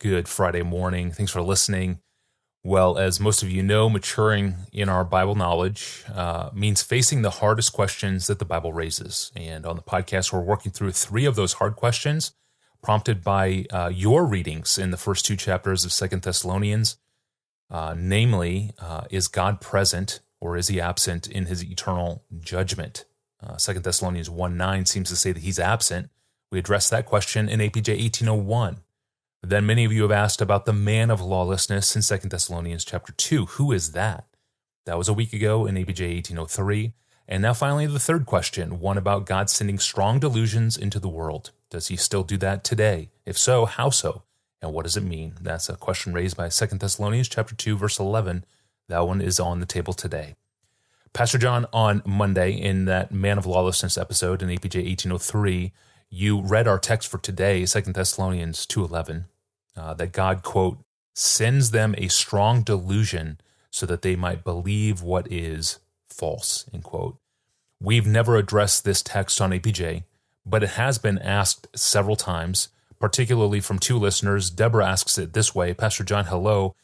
Good Friday morning. Thanks for listening. Well, as most of you know, maturing in our Bible knowledge means facing the hardest questions that the Bible raises. And on the podcast, we're working through 3 of those hard questions prompted by your readings in the first 2 chapters of 2 Thessalonians. Namely, is God present or is he absent in his eternal judgment? 2 Thessalonians 1:9 seems to say that he's absent. We addressed that question in APJ 1801. Then many of you have asked about the man of lawlessness in 2 Thessalonians chapter 2. Who is that? That was a week ago in APJ 1803. And now finally the third question, one about God sending strong delusions into the world. Does he still do that today? If so, how so? And what does it mean? That's a question raised by 2 Thessalonians chapter 2, verse 11. That one is on the table today. Pastor John, on Monday in that man of lawlessness episode in APJ 1803, you read our text for today, 2 Thessalonians 2:11, that God, quote, sends them a strong delusion so that they might believe what is false, end quote. We've never addressed this text on APJ, but it has been asked several times, particularly from 2 listeners. Deborah asks it this way, Pastor John, hello.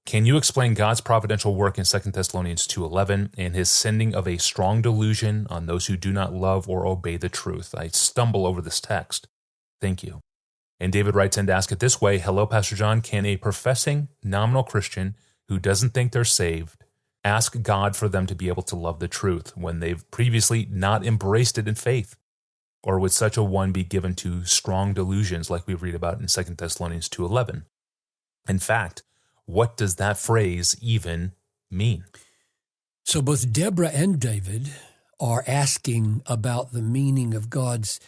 Can you explain God's providential work in 2 Thessalonians 2:11 and his sending of a strong delusion on those who do not love or obey the truth? I stumble over this text. Thank you. And David writes in to ask it this way, hello, Pastor John, can a professing nominal Christian who doesn't think they're saved ask God for them to be able to love the truth when they've previously not embraced it in faith? Or would such a one be given to strong delusions like we read about in 2 Thessalonians 2:11? In fact, what does that phrase even mean? So both Deborah and David are asking about the meaning of God's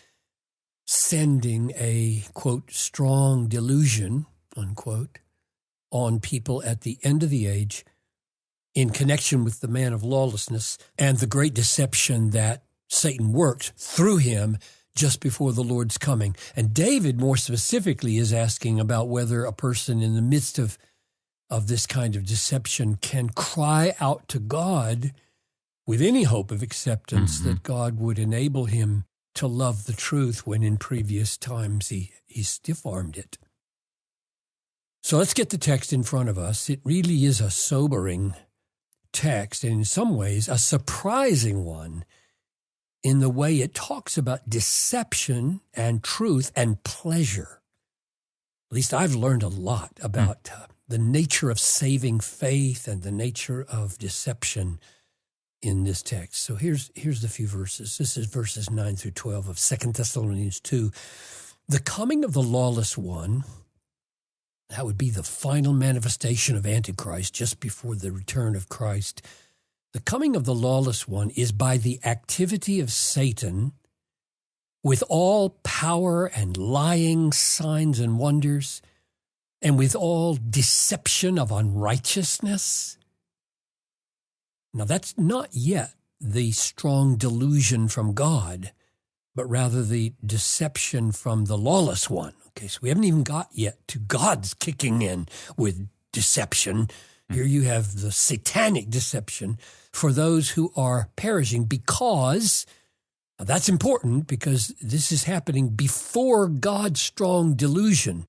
sending a, quote, strong delusion, unquote, on people at the end of the age in connection with the man of lawlessness and the great deception that Satan works through him just before the Lord's coming. And David, more specifically, is asking about whether a person in the midst of this kind of deception can cry out to God with any hope of acceptance that God would enable him to love the truth when in previous times he stiff-armed it. So let's get the text in front of us. It really is a sobering text, and in some ways a surprising one in the way it talks about deception and truth and pleasure. At least I've learned a lot about the nature of saving faith and the nature of deception in this text. So here's the few verses. This is verses 9 through 12 of 2 Thessalonians 2. The coming of the lawless one, that would be the final manifestation of Antichrist just before the return of Christ. The coming of the lawless one is by the activity of Satan with all power and lying signs and wonders, and with all deception of unrighteousness. Now, that's not yet the strong delusion from God, but rather the deception from the lawless one. Okay, so we haven't even got yet to God's kicking in with deception. Here you have the satanic deception for those who are perishing because, now that's important because this is happening before God's strong delusion.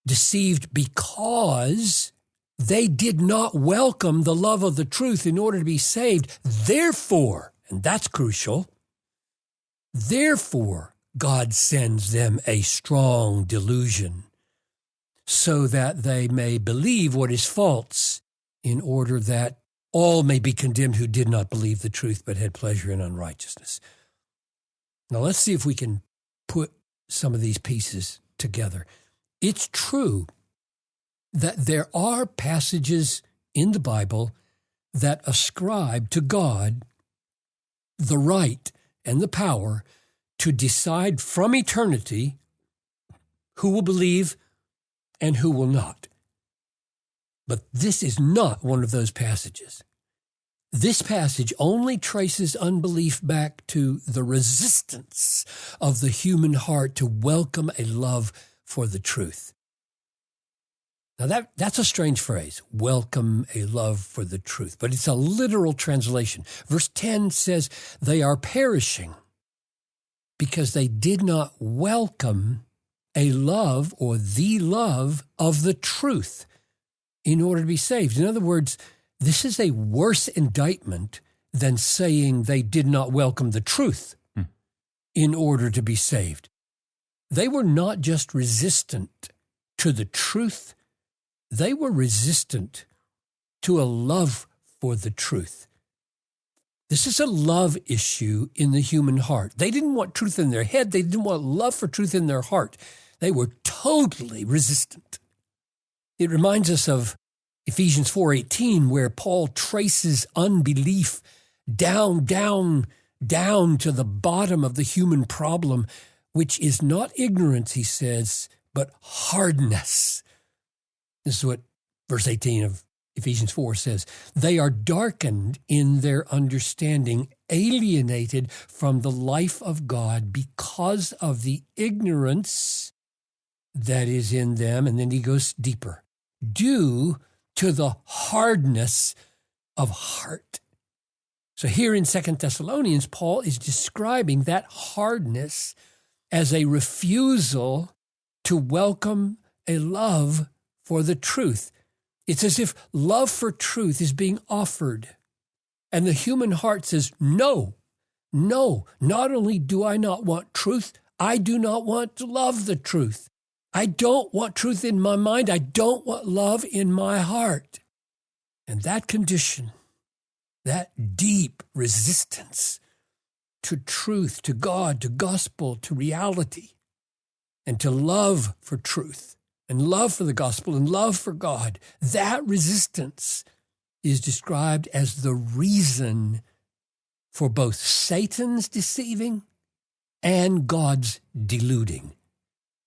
Deceived because they did not welcome the love of the truth in order to be saved. Therefore, and that's crucial, therefore God sends them a strong delusion so that they may believe what is false in order that all may be condemned who did not believe the truth but had pleasure in unrighteousness. Now let's see if we can put some of these pieces together. It's true that there are passages in the Bible that ascribe to God the right and the power to decide from eternity who will believe and who will not. But this is not one of those passages. This passage only traces unbelief back to the resistance of the human heart to welcome a love for the truth. Now that's a strange phrase, welcome a love for the truth, but it's a literal translation. Verse 10 says they are perishing because they did not welcome a love or the love of the truth in order to be saved. In other words, this is a worse indictment than saying they did not welcome the truth in order to be saved. They were not just resistant to the truth, they were resistant to a love for the truth. This is a love issue in the human heart. They didn't want truth in their head. They didn't want love for truth in their heart. They were totally resistant. It reminds us of Ephesians 4:18, where Paul traces unbelief down to the bottom of the human problem, which is not ignorance, he says, but hardness. This is what verse 18 of Ephesians 4 says. They are darkened in their understanding, alienated from the life of God because of the ignorance that is in them. And then he goes deeper. Due to the hardness of heart. So here in 2 Thessalonians, Paul is describing that hardness as a refusal to welcome a love for the truth. It's as if love for truth is being offered. And the human heart says, no, not only do I not want truth, I do not want to love the truth. I don't want truth in my mind. I don't want love in my heart. And that condition, that deep resistance to truth, to God, to gospel, to reality, and to love for truth, and love for the gospel, and love for God, that resistance is described as the reason for both Satan's deceiving and God's deluding.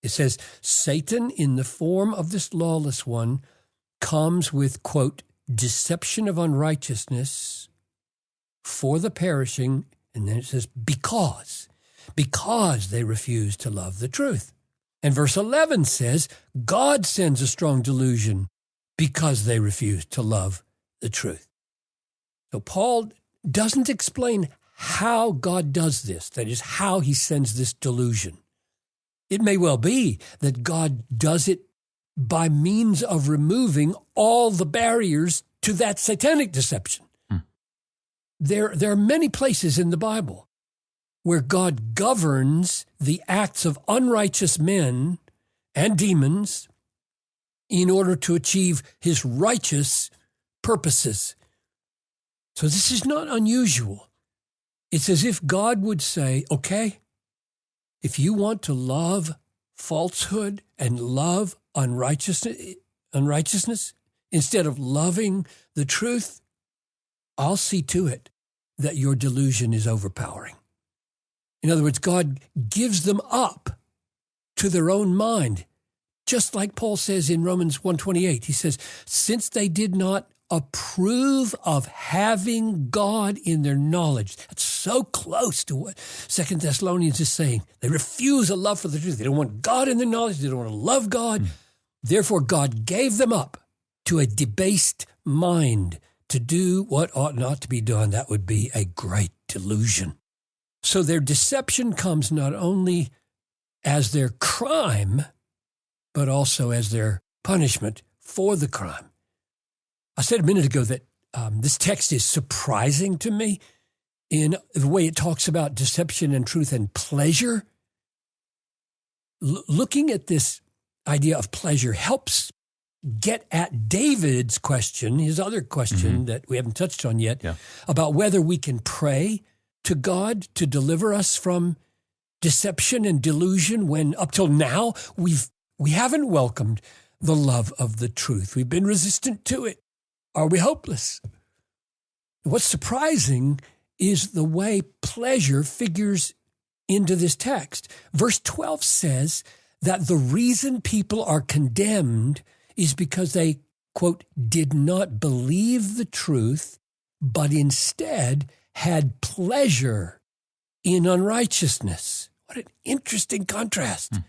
It says, Satan, in the form of this lawless one, comes with, quote, deception of unrighteousness for the perishing, and then it says, because they refuse to love the truth. And verse 11 says, God sends a strong delusion because they refuse to love the truth. So Paul doesn't explain how God does this, that is, how he sends this delusion. It may well be that God does it by means of removing all the barriers to that satanic deception. There are many places in the Bible where God governs the acts of unrighteous men and demons in order to achieve his righteous purposes. So this is not unusual. It's as if God would say, okay, if you want to love falsehood and love unrighteousness instead of loving the truth, I'll see to it that your delusion is overpowering. In other words, God gives them up to their own mind, just like Paul says in Romans 1:28. He says, since they did not approve of having God in their knowledge. That's so close to what 2 Thessalonians is saying. They refuse a love for the truth. They don't want God in their knowledge. They don't want to love God. Therefore, God gave them up to a debased mind to do what ought not to be done. That would be a great delusion. So their deception comes not only as their crime, but also as their punishment for the crime. I said a minute ago that this text is surprising to me in the way it talks about deception and truth and pleasure. Looking at this idea of pleasure helps get at David's question, his other question that we haven't touched on yet, about whether we can pray to God to deliver us from deception and delusion when up till now we haven't welcomed the love of the truth. We've been resistant to it. Are we hopeless? What's surprising is the way pleasure figures into this text. Verse 12 says that the reason people are condemned is because they, quote, did not believe the truth, but instead had pleasure in unrighteousness. What an interesting contrast.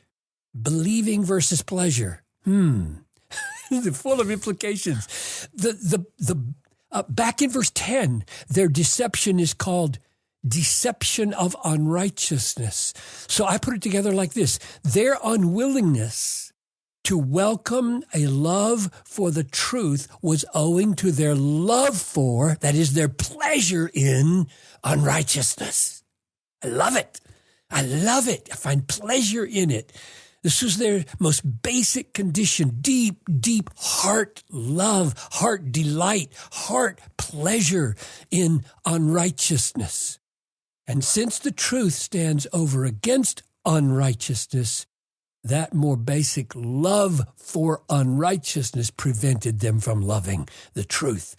Believing versus pleasure. Full of implications. Back in verse 10, their deception is called deception of unrighteousness. So I put it together like this. Their unwillingness to welcome a love for the truth was owing to their love for, that is, their pleasure in unrighteousness. I love it. I love it. I find pleasure in it. This was their most basic condition, deep, deep heart love, heart delight, heart pleasure in unrighteousness. And since the truth stands over against unrighteousness, that more basic love for unrighteousness prevented them from loving the truth.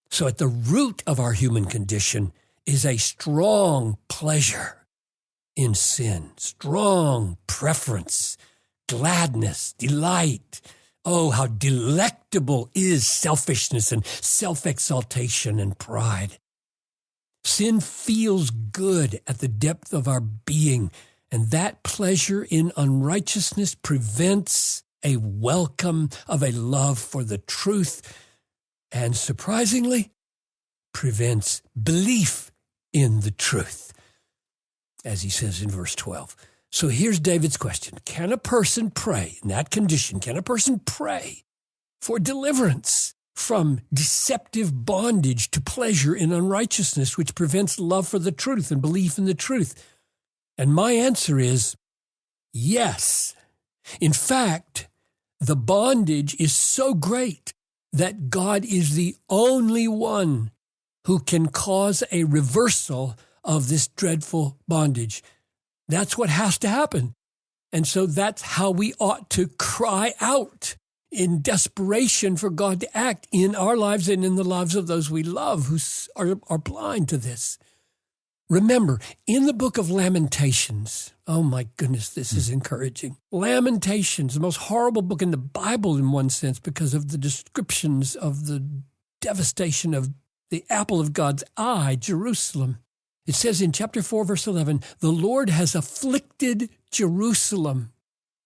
So at the root of our human condition is a strong pleasure in sin, strong preference, gladness, delight. Oh, how delectable is selfishness and self-exaltation and pride. Sin feels good at the depth of our being, and that pleasure in unrighteousness prevents a welcome of a love for the truth, and surprisingly, prevents belief in the truth, as he says in verse 12. So here's David's question. Can a person pray in that condition? Can a person pray for deliverance from deceptive bondage to pleasure in unrighteousness, which prevents love for the truth and belief in the truth? And my answer is yes. In fact, the bondage is so great that God is the only one who can cause a reversal of this dreadful bondage. That's what has to happen. And so that's how we ought to cry out in desperation for God to act in our lives and in the lives of those we love who are blind to this. Remember, in the book of Lamentations, oh my goodness, this is encouraging. Lamentations, the most horrible book in the Bible in one sense because of the descriptions of the devastation of the apple of God's eye, Jerusalem. It says in chapter 4, verse 11, the Lord has afflicted Jerusalem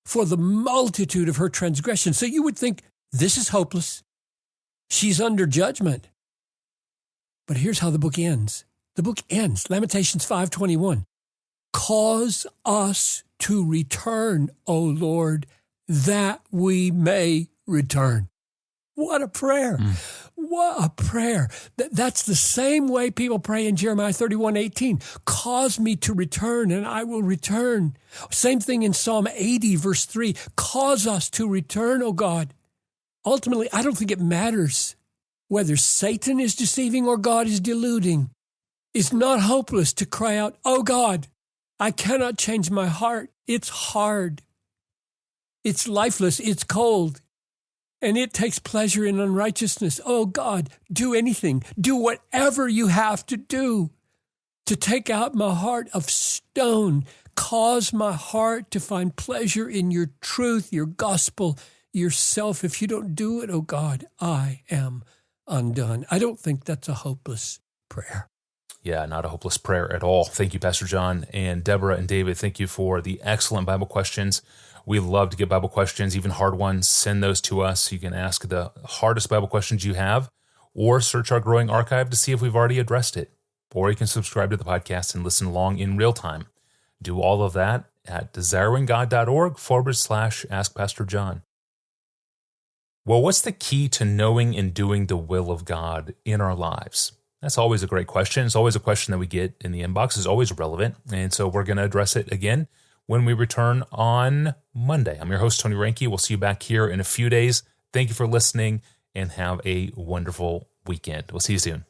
for the multitude of her transgressions. So you would think, this is hopeless. She's under judgment. But here's how the book ends. The book ends, Lamentations 5:21. Cause us to return, O Lord, that we may return. What a prayer. What a prayer. That's the same way people pray in Jeremiah 31:18. Cause me to return and I will return. Same thing in Psalm 80 verse 3. Cause us to return, O God. Ultimately, I don't think it matters whether Satan is deceiving or God is deluding. It's not hopeless to cry out, oh God, I cannot change my heart. It's hard. It's lifeless. It's cold. And it takes pleasure in unrighteousness. Oh God, do anything. Do whatever you have to do to take out my heart of stone. Cause my heart to find pleasure in your truth, your gospel, yourself. If you don't do it, oh God, I am undone. I don't think that's a hopeless prayer. Yeah, not a hopeless prayer at all. Thank you, Pastor John. And Deborah and David, thank you for the excellent Bible questions. We love to get Bible questions, even hard ones. Send those to us. You can ask the hardest Bible questions you have, or search our growing archive to see if we've already addressed it. Or you can subscribe to the podcast and listen along in real time. Do all of that at desiringgod.org/Ask Pastor John. Well, what's the key to knowing and doing the will of God in our lives? That's always a great question. It's always a question that we get in the inbox. It's always relevant. And so we're going to address it again when we return on Monday. I'm your host, Tony Reinke. We'll see you back here in a few days. Thank you for listening and have a wonderful weekend. We'll see you soon.